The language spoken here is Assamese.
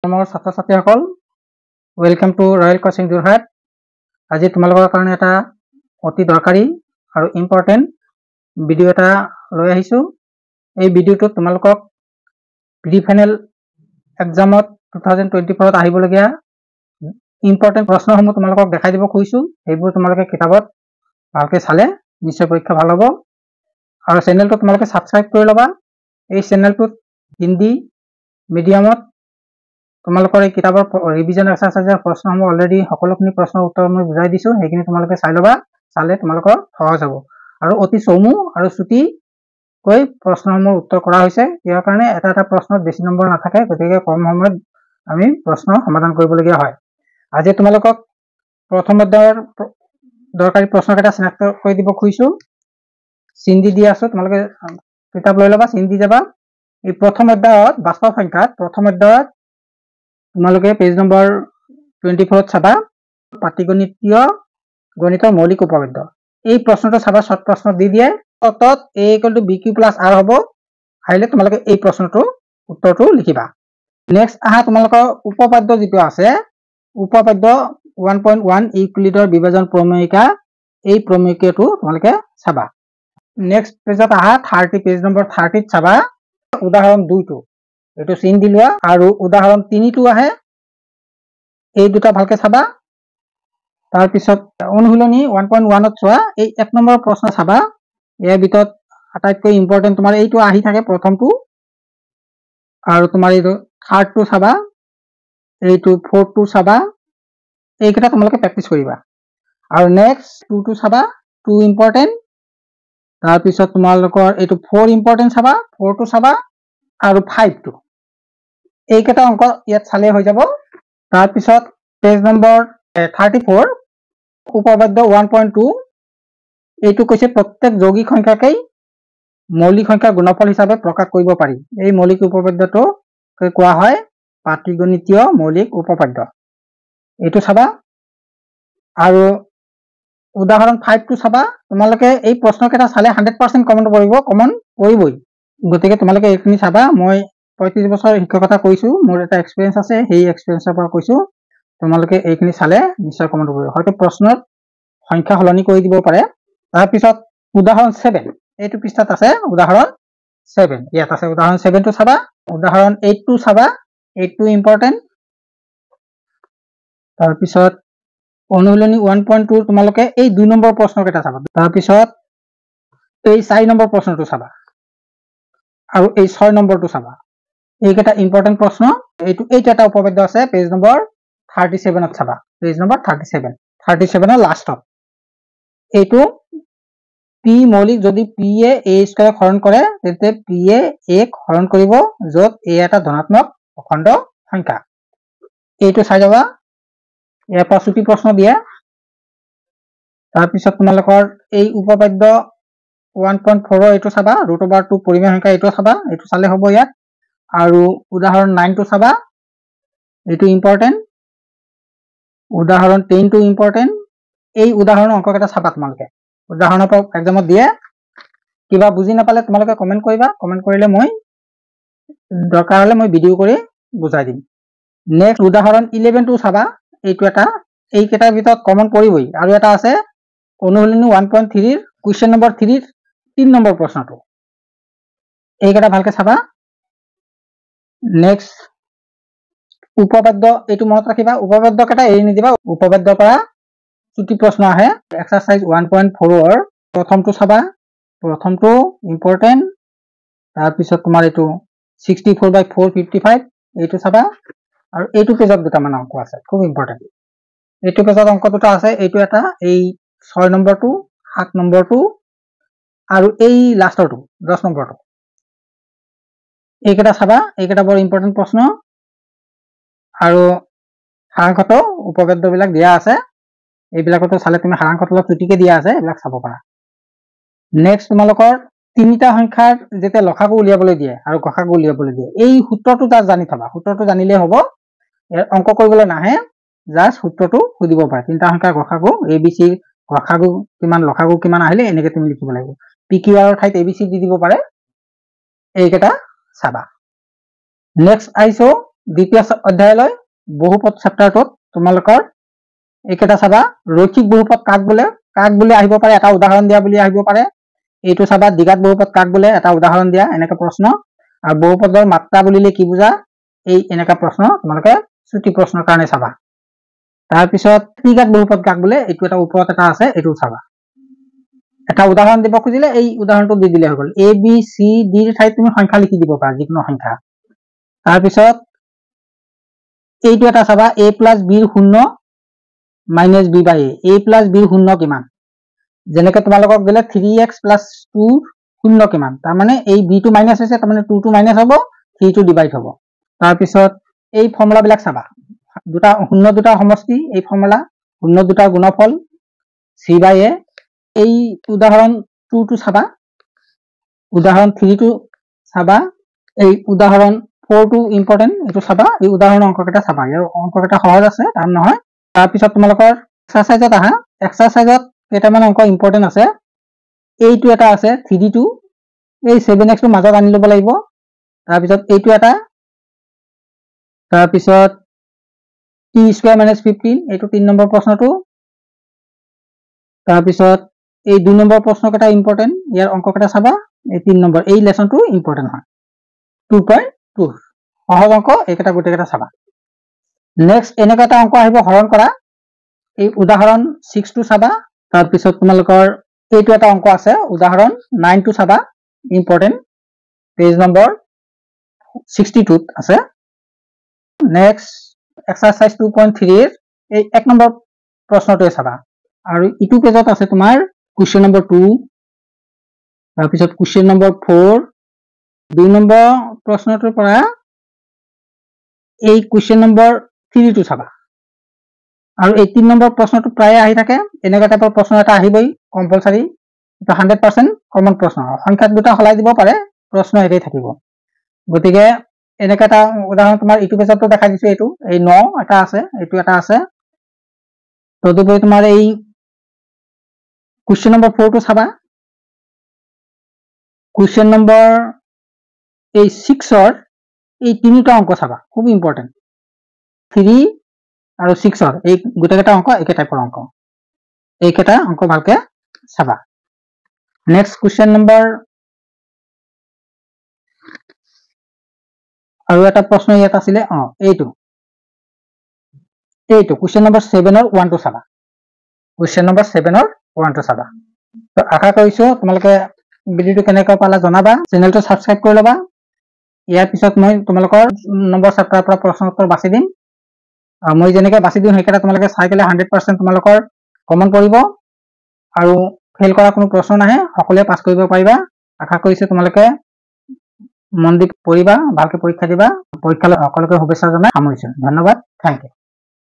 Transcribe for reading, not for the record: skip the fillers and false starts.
মোৰ ছাত্ৰ ছাত্ৰীসকল welcome to royal coaching Jorhat. আজি তোমালোকৰ কাৰণে এটা অতি দৰকাৰী আৰু ইম্পৰ্টেণ্ট ভিডিঅ' এটা লৈ আহিছোঁ। এই ভিডিঅ'টোত তোমালোকক প্ৰি ফাইনেল এক্সামত 2024ত আহিবলগীয়া ইম্পৰ্টেণ্ট প্ৰশ্নসমূহ তোমালোকক দেখাই দিব খুজিছোঁ। সেইবোৰ তোমালোকে কিতাপত ভালকৈ চালে নিশ্চয় পৰীক্ষা ভাল হ'ব। আৰু চেনেলটো তোমালোকে ছাবস্ক্ৰাইব কৰি ল'বা। এই চেনেলটোত হিন্দী মিডিয়ামত তোমালোকৰ এই কিতাপৰ ৰিভিজন এক্সাৰসাইজৰ প্ৰশ্নসমূহ অলৰেডি সকলোখিনি প্ৰশ্নৰ উত্তৰ মই বুজাই দিছোঁ। সেইখিনি তোমালোকে চাই ল'বা, চালে তোমালোকৰ সহজ হ'ব। আৰু অতি চমু আৰু ছুটিকৈ প্ৰশ্নসমূহ উত্তৰ কৰা হৈছে। ইয়াৰ কাৰণে এটা এটা প্ৰশ্নত বেছি নম্বৰ নাথাকে, গতিকে কম সময়ত আমি প্ৰশ্ন সমাধান কৰিবলগীয়া হয়। আজি তোমালোকক প্ৰথম অধ্যায়ৰ দৰকাৰী প্ৰশ্নকেইটা চিনাক্ত কৰি দিব খুজিছোঁ। চিন দি আছোঁ, তোমালোকে কিতাপ লৈ ল'বা, চিন দি যাবা। এই প্ৰথম অধ্যায়ত বাস্তৱ সংখ্যাত প্ৰথম অধ্যায়ত তোমালোকে পেজ নম্বৰ 24 চাবা, পাটিগণিতীয় গণিতৰ মৌলিক উপপাদ্য। এই প্ৰশ্নটো চাবা, শৰ্ট প্ৰশ্ন দি দিয়ে। অতত a = bq + r হ'ব। আহিলে তোমালোকে এই প্ৰশ্নটো উত্তৰটো লিখিবা। নেক্সট আহা তোমালোকৰ উপপাদ্য যিটো আছে, উপপাদ্য 1.1 ইউক্লিডৰ বিভাজন প্ৰমেয়িকা, এই প্ৰমেয়িকাটো তোমালোকে চাবা। নেক্সট পেজত আহা, পেজ নম্বৰ 30 চাবা উদাহৰণ 2টো, এইটো চিন দি লোৱা। আৰু উদাহৰণ 3টো আহে, এই দুটা ভালকে চাবা। তাৰপিছত অনুশীলনী 1.1ত চোৱা, এই 1 নম্বৰ প্ৰশ্ন চাবা। ইয়াৰ ভিতৰত আটাইতকৈ ইম্পৰ্টেণ্ট তোমাৰ এইটো আহি থাকে, প্ৰথমটো। আৰু তোমাৰ এইটো 3টো চাবা, এইটো 4টো চাবা। এইকেইটা তোমালোকে প্ৰেক্টিচ কৰিবা। আৰু নেক্সট 2টো চাবা, 2 ইম্পৰ্টেণ্ট। তাৰপিছত তোমালোকৰ এইটো 4 ইম্পৰ্টেণ্ট চাবা, 4টো চাবা। আৰু 5টো, এইকেইটা অংক ইয়াত চালে হৈ যাব। তাৰপিছত পেজ নম্বৰ 34 উপপাদ্য 1.2, এইটো কৈছে প্ৰত্যেক যৌগিক সংখ্যাকেই মৌলিক সংখ্যাৰ গুণফল হিচাপে প্ৰকাশ কৰিব পাৰি। এই মৌলিক উপপাদ্যটো কোৱা হয় পাটিগণিতীয় মৌলিক উপপাদ্য, এইটো চাবা। আৰু উদাহৰণ 5টো চাবা। তোমালোকে এই প্ৰশ্নকেইটা চালে 100% কমন পৰিবই। গতিকে তোমালোকে এইখিনি চাবা। মই 35 বছৰ শিক্ষকতা কৰিছোঁ, মোৰ এটা এক্সপিৰিয়েঞ্চ আছে, সেই এক্সপিৰিয়েঞ্চৰ পৰা কৈছোঁ। তোমালোকে এইখিনি চালে নিশ্চয় কমন পৰিব। হয়তো প্ৰশ্নত সংখ্যা সলনি কৰি দিব পাৰে। তাৰপিছত উদাহৰণ 7, এইটো পৃষ্ঠাত আছে উদাহৰণ 7, ইয়াত আছে উদাহৰণ 7টো চাবা। উদাহৰণ 8টো চাবা, 8টো ইম্পৰ্টেণ্ট। তাৰপিছত অনুশীলনী 1.2 তোমালোকে এই 2 নম্বৰ প্ৰশ্নকেইটা চাবা। তাৰপিছত এই 4 নম্বৰ প্ৰশ্নটো চাবা। আৰু এই 6 নম্বৰটো চাবা। এইকেইটা ইম্পৰ্টেণ্ট প্ৰশ্ন। এইটো এটা উপপাদ্য আছে, পেজ নম্বৰ 37ত চাবা, পেজ নম্বৰ 37ৰ লাষ্টত। এইটো পি মৌলিক যদি পি এ স্কয়াৰক হৰণ কৰে, তেন্তে পি এ ক হৰণ কৰিব, য'ত এ এটা ধনাত্মক অখণ্ড সংখ্যা। এইটো চাই যাবা, ইয়াৰ পৰা ছুটি প্ৰশ্ন দিয়ে। তাৰপিছত তোমালোকৰ এই উপপাদ্য 1.4 এইটো চাবা, √2 পৰিমেয় সংখ্যা, এইটো চাবা, এইটো চালে হ'ব ইয়াত। আৰু উদাহৰণ 9টো চাবা, এইটো ইম্পৰ্টেণ্ট। উদাহৰণ 10টো ইম্পৰ্টেণ্ট। এই উদাহৰণৰ অংককেইটা চাবা তোমালোকে, উদাহৰণৰ পৰা এক্সামত দিয়ে। কিবা বুজি নাপালে তোমালোকে কমেণ্ট কৰিবা, কমেণ্ট কৰিলে মই দৰকাৰ হ'লে মই ভিডিঅ' কৰি বুজাই দিম। নেক্সট উদাহৰণ 11টো চাবা, এইটো এটা, এইকেইটাৰ ভিতৰত কমন পৰিবই। আৰু এটা আছে অনুশীলনী 1.3 কুৱেশ্যন নম্বৰ 3 3 নম্বৰ প্ৰশ্নটো, এইকেইটা ভালকে চাবা। নেক্সট উপপাদ্য, এইটো মনত ৰাখিবা, উপপাদ্যকেইটা এৰি নিদিবা। উপপাদ্যৰ পৰা ছুটি প্ৰশ্ন আহে। এক্সাৰসাইজ 1.4ৰ প্ৰথমটো চাবা, প্ৰথমটো ইম্পৰ্টেণ্ট। তাৰপিছত তোমাৰ এইটো 64/4 55, এইটো চাবা। আৰু এইটো পেজত দুটামান অংক আছে, খুব ইম্পৰ্টেণ্ট। এইটো পেজত অংক দুটা আছে, এইটো এটা, এই 6 নম্বৰটো, 7 নম্বৰটো, আৰু এই লাষ্টৰটো 10 নম্বৰটো। এইকেইটা চাবা, এইকেইটা বৰ ইম্পৰ্টেণ্ট প্ৰশ্ন। আৰু সাৰাংশতো উপপাদ্যবিলাক দিয়া আছে, এইবিলাকতো চালে তুমি সাৰাংশত অলপ ছুটিকে দিয়া আছে, এইবিলাক চাব পাৰা। নেক্সট তোমালোকৰ 3টা সংখ্যাৰ যেতিয়া লসাগু উলিয়াবলৈ দিয়ে আৰু গসাগু উলিয়াবলৈ দিয়ে, এই সূত্ৰটো তাত জানি থবা। সূত্ৰটো জানিলে হ'ব, অংক কৰিবলৈ নাহে, জাষ্ট সূত্ৰটো সুধিব পাৰে। 3টা সংখ্যাৰ গসাগু, ABC গসাগু কিমান, লসাগু কিমান আহিলে এনেকে তুমি লিখিব লাগিব। PQR ঠাইত ABC দি দিব পাৰে। এইকেইটা চাবা। নেক্সট আহিছো দ্বিতীয় অধ্যায়লৈ বহুপদ চেপ্টাৰটোত তোমালোকৰ এইকেইটা চাবা ৰৈখিক বহুপদ কাক বোলে আহিব পাৰে এটা উদাহৰণ দিয়া বুলি আহিব পাৰে এইটো চাবা দ্বিঘাত বহুপদ কাক বোলে এটা উদাহৰণ দিয়া এনেকা প্ৰশ্ন আৰু বহুপদৰ মাত্ৰা বুলিলে কি বুজা এই এনেকা প্ৰশ্ন তোমালোকে ছুটি প্ৰশ্নৰ কাৰণে চাবা তাৰ পিছত ত্ৰিঘাত বহুপদ কাক বোলে এইটো এটা ওপৰত এটা আছে এইটো চাবা এটা উদাহৰণ দিব খুজিলে এই উদাহৰণটো দি দিলে হৈ গ'ল a b c d ৰ ঠাইত তুমি সংখ্যা লিখি দিব পাৰা যিকোনো সংখ্যা তাৰ পিছত এইটো এটা চাবা a + b ৰ শূন্য minus b by a plus b শূন্য কিমান যেনেকৈ তোমালোকক দিলে 3x plus 2 শূন্য কিমান তাৰ মানে এই b টো মাইনাস হৈছে তাৰ মানে 2 টো মাইনাস হ'ব 3 টো ডিভাইড হ'ব তাৰ পিছত এই ফৰ্মুলা বিলাক চাবা দুটা শূন্য দুটা সমষ্টি এই ফৰ্মুলা শূন্য দুটা গুণফল c by a এই উদাহৰণ 2 টো চাবা উদাহৰণ 3 টো চাবা এই উদাহৰণ 4 টো ইম্পৰ্টেন্ট এটো চাবা এই উদাহৰণ অংককেইটা চাবা ইয়াৰ অংককেইটা সহজ আছে তাৰ নহয় তাৰ পিছত তোমালোকৰ এক্সাৰসাইজত আহা এক্সাৰসাইজত কেইটামান অংক ইম্পৰ্টেন্ট আছে এইটো এটা আছে 3d2 এই 7x টো মাজত আনি লব লাগিব তাৰ পিছত এইটো এটা তাৰ পিছত t² - 15 এইটো 3 নম্বৰ প্ৰশ্নটো তাৰ পিছত এই 2 নম্বৰ প্ৰশ্নকেইটা ইম্পৰ্টেন্ট ইয়াৰ অংককেইটা চাবা এই 3 নম্বৰ এই লেসনটো ইম্পৰ্টেন্ট হয় 2.2 সহজ অংক এইকেইটা গোটেইকেইটা চাবা নেক্সট এনেকা এটা অংক আহিব হৰণ কৰা এই উদাহৰণ 6 টো চাবা তাৰ পিছত তোমালোকৰ এইটো এটা অংক আছে উদাহৰণ 9 টো চাবা ইম্পৰ্টেন্ট পেজ নম্বৰ 62 ত আছে নেক্সট এক্সাৰসাইজ 2.3 এৰ এই 1 নম্বৰ প্ৰশ্নটো চাবা আৰু ইটো পেজত আছে তোমাৰ কোৱেশ্চন নম্বৰ 2 তাৰ পিছত কোৱেশ্চন নম্বৰ 4 2 নম্বৰ প্ৰশ্নটোৰ পৰা এই কোৱেশ্চন নম্বৰ 3 টো চাবা আৰু এই 3 নম্বৰ প্ৰশ্নটো প্ৰায় আহি থাকে এনেকা টাইপৰ প্ৰশ্ন এটা আহিবই কম্পালসৰি এটা 100% কমন প্ৰশ্ন সংখ্যা দুটা হলাই দিব পাৰে প্ৰশ্ন একেই থাকিব গতিকে এনেকা এটা উদাহৰণ তোমাৰ ইটো পেজতো দেখা দিছো এইটো এই 9 এটা আছে এইটো এটা আছে তদুপৰি তোমাৰ এই কোৱেশ্চন নম্বৰ 4 টো চাবা কোৱেশ্চন নম্বৰ এই 6 ৰ এই তিনিটা অংক চাবা খুব ইম্পৰ্টেন্ট 3 আৰু 6 ৰ এই গোটেইটা অংক একে টাইপৰ অংক এইকেটা অংক ভালকে চাবা নেক্সট কোৱেশ্চন নম্বৰ আৰু এটা প্ৰশ্ন ইয়াত আছিল এইটো কোৱেশ্চন নম্বৰ 7 ৰ 1 টো চাবা কোৱেশ্চন নম্বৰ 7 ৰ 1 টো চাবা তো আশা কৰিছো তোমালোকে ভিডিওটো কেনেকৈ পালা জনাবা চেনেলটো সাবস্ক্ৰাইব কৰি লবা ইয়াৰ পিছত মই তোমালোকৰ নম্বৰ চেপ্টাৰৰ পৰা প্ৰশ্ন উত্তৰ বাছি দিম মই যেনেকৈ বাছি দিম হেকেটা তোমালোকে চাই গলে 100% তোমালোকৰ কমন পৰিব আৰু ফেল কৰা কোনো প্ৰশ্ন নাহে সকলোৱে পাস কৰিব পাৰিবা আশা কৰিছো তোমালোকে মন দি পঢ়িবা ভালকৈ পৰীক্ষা দিবা পৰীক্ষালৈ সকলোকে শুভেচ্ছা জনাই সামৰিছো ধন্যবাদ থ্যাংক ইউ